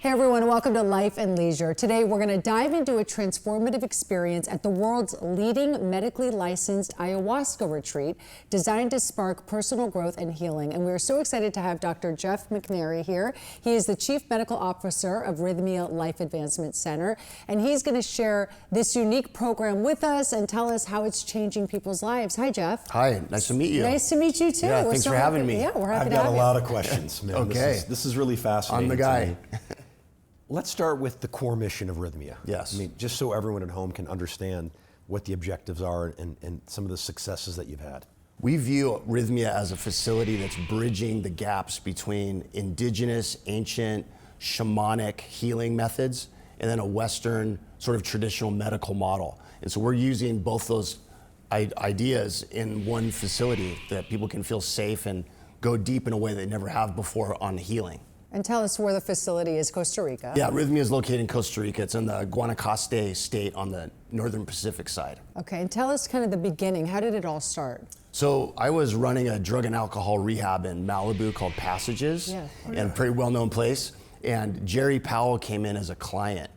Hey everyone, welcome to Life and Leisure. Today we're going to dive into a transformative experience at the world's leading medically licensed ayahuasca retreat designed to spark personal growth and healing. And we're so excited to have Dr. Jeff McNary here. He is the Chief Medical Officer of Rythmia Life Advancement Center, and he's going to share this unique program with us and tell us how it's changing people's lives. Hi, Jeff. Hi, nice to meet you. Nice to meet you too. Yeah, thanks for having me. Yeah, we're happy I've to have got you. a lot of questions, man. Okay. This is really fascinating. I'm the guy. Let's start with the core mission of Rythmia. Yes. I mean, just so everyone at home can understand what the objectives are and some of the successes that you've had. We view Rythmia as a facility that's bridging the gaps between indigenous, ancient, shamanic healing methods and then a Western sort of traditional medical model. And so we're using both those ideas in one facility that people can feel safe and go deep in a way they never have before on healing. And tell us where the facility is, Costa Rica. Yeah, Rythmia is located in Costa Rica. It's in the Guanacaste state on the northern Pacific side. Okay, and tell us kind of the beginning. How did it all start? So I was running a drug and alcohol rehab in Malibu called Passages, and a pretty well-known place. And Jerry Powell came in as a client,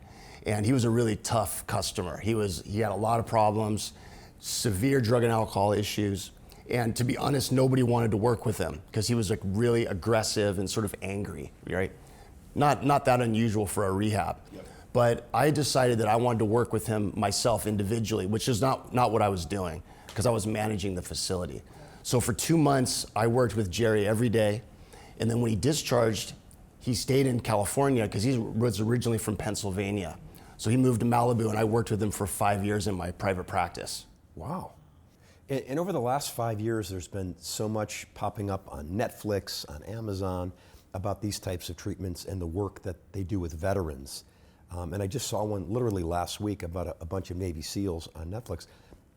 and he was a really tough customer. He had a lot of problems, severe drug and alcohol issues. And to be honest, nobody wanted to work with him because he was like really aggressive and sort of angry, right? Not that unusual for a rehab. Yep. But I decided that I wanted to work with him myself individually, which is not what I was doing because I was managing the facility. So for 2 months, I worked with Jerry every day. And then when he discharged, he stayed in California because he was originally from Pennsylvania. So he moved to Malibu and I worked with him for 5 years in my private practice. Wow. And over the last 5 years, there's been so much popping up on Netflix, on Amazon, about these types of treatments and the work that they do with veterans. And I just saw one literally last week about a bunch of Navy SEALs on Netflix.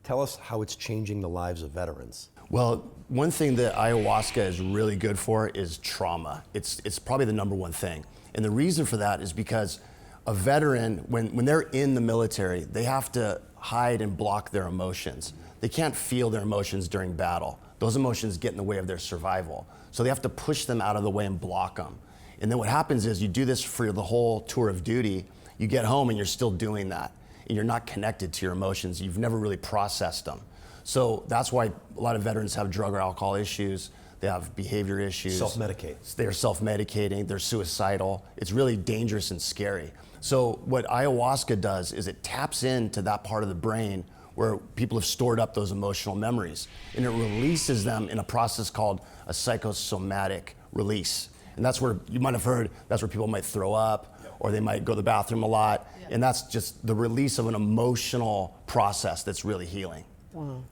Tell us how it's changing the lives of veterans. Well, one thing that ayahuasca is really good for is trauma. It's probably the number one thing. And the reason for that is because a veteran, when they're in the military, they have to hide and block their emotions. They can't feel their emotions during battle. Those emotions get in the way of their survival. So they have to push them out of the way and block them. And then what happens is you do this for the whole tour of duty, you get home and you're still doing that. And you're not connected to your emotions. You've never really processed them. So that's why a lot of veterans have drug or alcohol issues. They have behavior issues. Self-medicate. They're self-medicating, they're suicidal. It's really dangerous and scary. So what ayahuasca does is it taps into that part of the brain where people have stored up those emotional memories, and it releases them in a process called a psychosomatic release. And that's where, you might have heard, that's where people might throw up, or they might go to the bathroom a lot, and that's just the release of an emotional process that's really healing. Wow.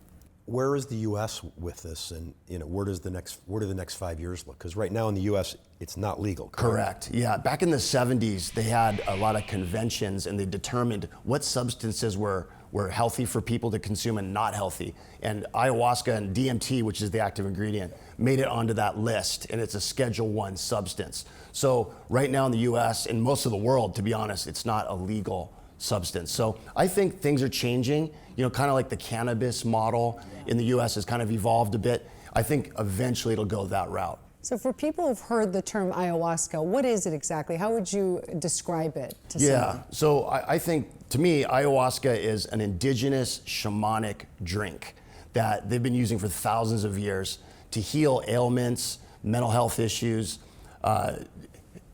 Where is the U.S. with this, and where do the next 5 years look? Because right now in the U.S. it's not legal. Correct. Yeah. Back in the 70s, they had a lot of conventions, and they determined what substances were healthy for people to consume and not healthy. And ayahuasca and DMT, which is the active ingredient, made it onto that list, and it's a Schedule I substance. So right now in the U.S. and most of the world, to be honest, it's not a legal substance. So I think things are changing, kind of like the cannabis model in the US has kind of evolved a bit. I think eventually it'll go that route. So for people who've heard the term ayahuasca, what is it exactly? How would you describe it to someone? So I think, to me, ayahuasca is an indigenous shamanic drink that they've been using for thousands of years to heal ailments, mental health issues,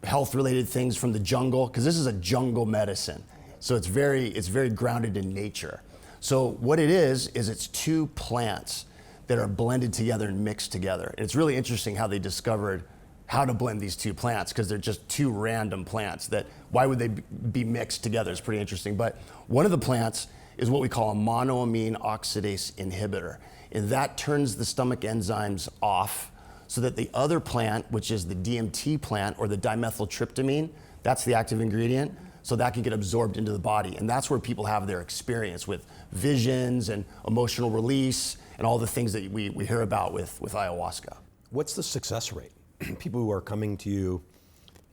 health-related things from the jungle, because this is a jungle medicine. So it's very grounded in nature. So what it is it's two plants that are blended together and mixed together. And it's really interesting how they discovered how to blend these two plants, because they're just two random plants that, why would they be mixed together? It's pretty interesting. But one of the plants is what we call a monoamine oxidase inhibitor. And that turns the stomach enzymes off so that the other plant, which is the DMT plant or the dimethyltryptamine, that's the active ingredient, so that can get absorbed into the body. And that's where people have their experience with visions and emotional release and all the things that we hear about with ayahuasca. What's the success rate? People who are coming to you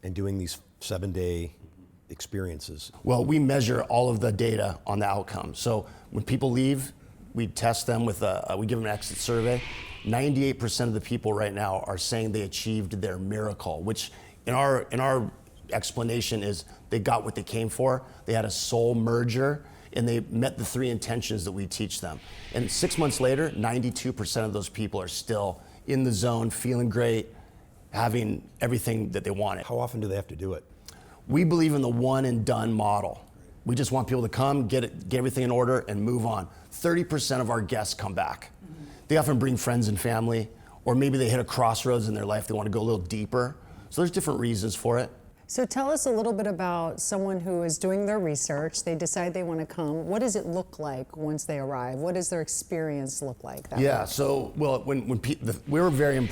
and doing these 7-day experiences. Well, we measure all of the data on the outcome. So when people leave, we test them with we give them an exit survey. 98% of the people right now are saying they achieved their miracle, which in our explanation is they got what they came for. They had a soul merger, and they met the 3 intentions that we teach them. And 6 months later, 92% of those people are still in the zone, feeling great, having everything that they wanted. How often do they have to do it? We believe in the one and done model. We just want people to come, get everything in order, and move on. 30% of our guests come back. They often bring friends and family, or maybe they hit a crossroads in their life, they want to go a little deeper. So there's different reasons for it. So tell us a little bit about someone who is doing their research. They decide they want to come. What does it look like once they arrive? What does their experience look like? Yeah, so we're very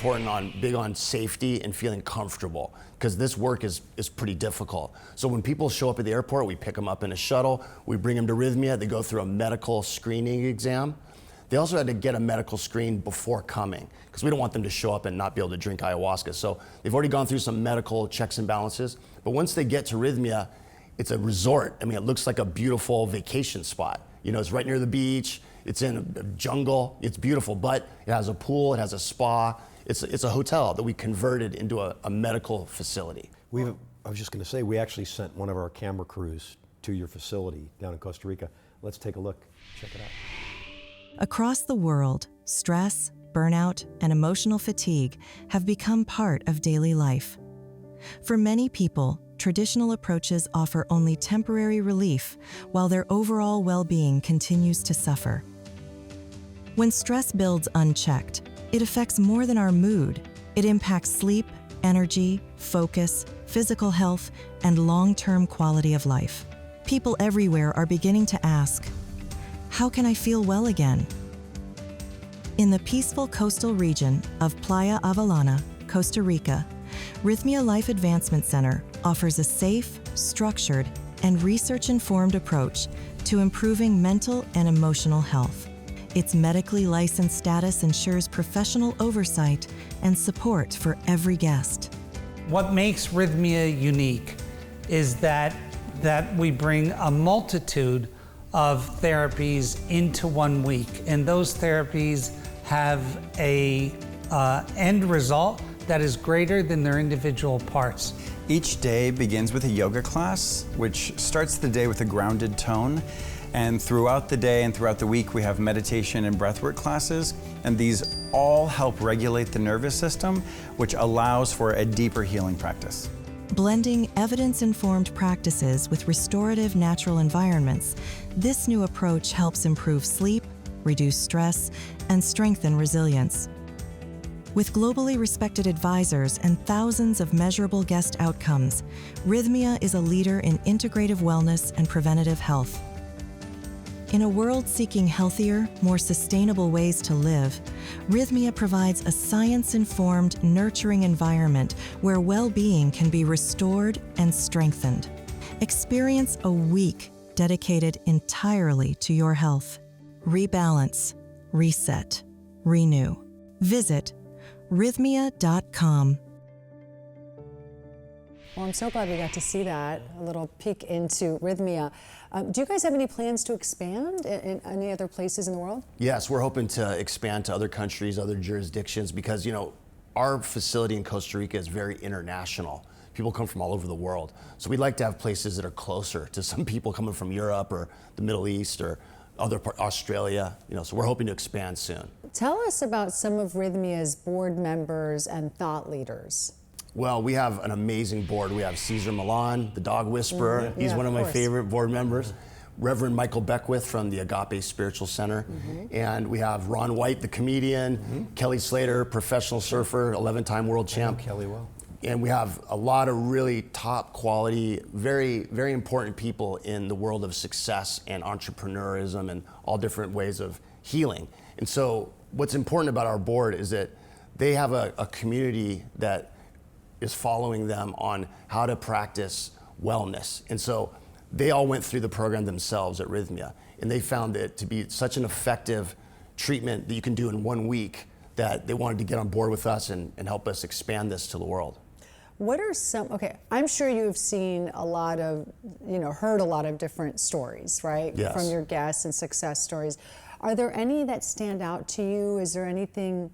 big on safety and feeling comfortable, because this work is pretty difficult. So when people show up at the airport, we pick them up in a shuttle, we bring them to Rythmia, they go through a medical screening exam. They also had to get a medical screen before coming, because we don't want them to show up and not be able to drink ayahuasca. So they've already gone through some medical checks and balances. But once they get to Rythmia, it's a resort. I mean, it looks like a beautiful vacation spot. You know, it's right near the beach. It's in a jungle. It's beautiful, but it has a pool. It has a spa. It's a hotel that we converted into a medical facility. I was just going to say, we actually sent one of our camera crews to your facility down in Costa Rica. Let's take a look. Check it out. Across the world, stress, burnout, and emotional fatigue have become part of daily life. For many people, traditional approaches offer only temporary relief, while their overall well-being continues to suffer. When stress builds unchecked, it affects more than our mood. It impacts sleep, energy, focus, physical health, and long-term quality of life. People everywhere are beginning to ask, how can I feel well again? In the peaceful coastal region of Playa Avalana, Costa Rica, Rythmia Life Advancement Center offers a safe, structured, and research-informed approach to improving mental and emotional health. Its medically licensed status ensures professional oversight and support for every guest. What makes Rythmia unique is that we bring a multitude of therapies into 1 week, and those therapies have a end result that is greater than their individual parts. Each day begins with a yoga class, which starts the day with a grounded tone. And throughout the day and throughout the week, we have meditation and breathwork classes. And these all help regulate the nervous system, which allows for a deeper healing practice. Blending evidence-informed practices with restorative natural environments, this new approach helps improve sleep, reduce stress, and strengthen resilience. With globally respected advisors and thousands of measurable guest outcomes, Rythmia is a leader in integrative wellness and preventative health. In a world seeking healthier, more sustainable ways to live, Rythmia provides a science-informed, nurturing environment where well-being can be restored and strengthened. Experience a week dedicated entirely to your health. Rebalance, reset, renew. Visit rythmia.com. Well, I'm so glad we got to see that, a little peek into Rythmia. Do you guys have any plans to expand in any other places in the world? Yes, we're hoping to expand to other countries, other jurisdictions, because our facility in Costa Rica is very international. People come from all over the world. So we'd like to have places that are closer to some people coming from Europe or the Middle East or Australia, so we're hoping to expand soon. Tell us about some of Rythmia's board members and thought leaders. Well, we have an amazing board. We have Cesar Millan, the dog whisperer. He's one of my favorite board members. Reverend Michael Beckwith from the Agape Spiritual Center. And we have Ron White, the comedian, Kelly Slater, professional surfer, 11-time world champ. Kelly well. And we have a lot of really top quality, very, very important people in the world of success and entrepreneurism and all different ways of healing. And so what's important about our board is that they have a community that is following them on how to practice wellness. And so they all went through the program themselves at Rythmia, and they found it to be such an effective treatment that you can do in 1 week that they wanted to get on board with us and help us expand this to the world. What are I'm sure you've seen a lot of, heard a lot of different stories, right? Yes. From your guests and success stories. Are there any that stand out to you? Is there anything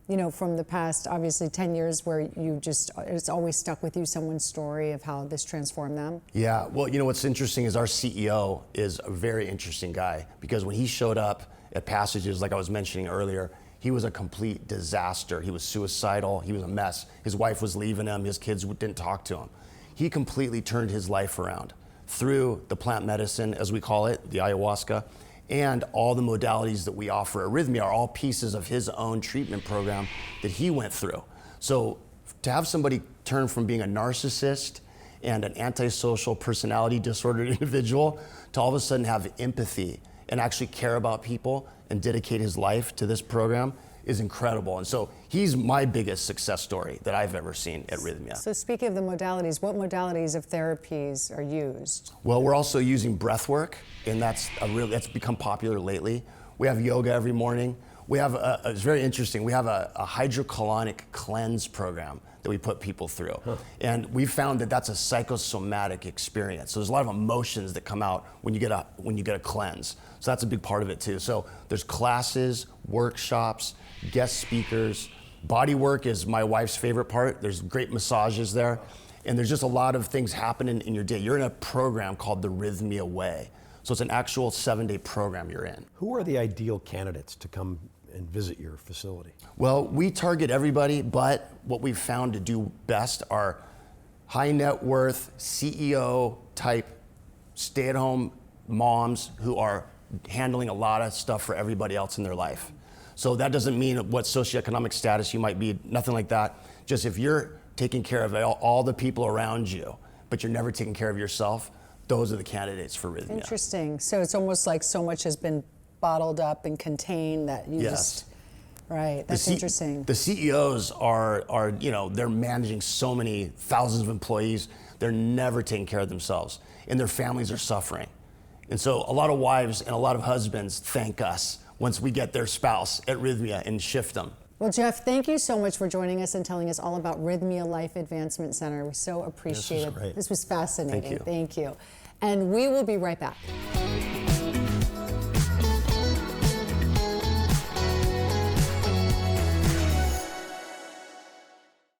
you know, from the past, obviously 10 years where it's always stuck with you, someone's story of how this transformed them? Yeah, well, you know, what's interesting is our CEO is a very interesting guy, because when he showed up at Passages, like I was mentioning earlier, he was a complete disaster. He was suicidal, he was a mess. His wife was leaving him, his kids didn't talk to him. He completely turned his life around through the plant medicine, as we call it, the ayahuasca, and all the modalities that we offer at Rythmia are all pieces of his own treatment program that he went through. So to have somebody turn from being a narcissist and an antisocial personality disordered individual to all of a sudden have empathy and actually care about people and dedicate his life to this program is incredible. And so he's my biggest success story that I've ever seen at Rythmia. So speaking of the modalities, what modalities of therapies are used? Well, we're also using breath work, and that's become popular lately. We have yoga every morning. We have it's very interesting. We have a hydrocolonic cleanse program that we put people through. And we found that that's a psychosomatic experience. So there's a lot of emotions that come out when you get a cleanse. So that's a big part of it too. So there's classes, workshops, guest speakers. Body work is my wife's favorite part. There's great massages there. And there's just a lot of things happening in your day. You're in a program called the Rythmia Way. So it's an actual 7-day program you're in. Who are the ideal candidates to come and visit your facility? Well, we target everybody, but what we've found to do best are high net worth, CEO type, stay-at-home moms who are handling a lot of stuff for everybody else in their life. So that doesn't mean what socioeconomic status you might be, nothing like that. Just if you're taking care of all the people around you, but you're never taking care of yourself, those are the candidates for Rythmia. Interesting. So it's almost like so much has been bottled up and contained that you just, right, that's interesting. The CEOs are, you know, they're managing so many thousands of employees, they're never taking care of themselves, and their families are suffering. And so a lot of wives and a lot of husbands thank us once we get their spouse at Rythmia and shift them. Well, Jeff, thank you so much for joining us and telling us all about Rythmia Life Advancement Center. We so appreciate it. This was great. This was fascinating. Thank you. Thank you. And we will be right back.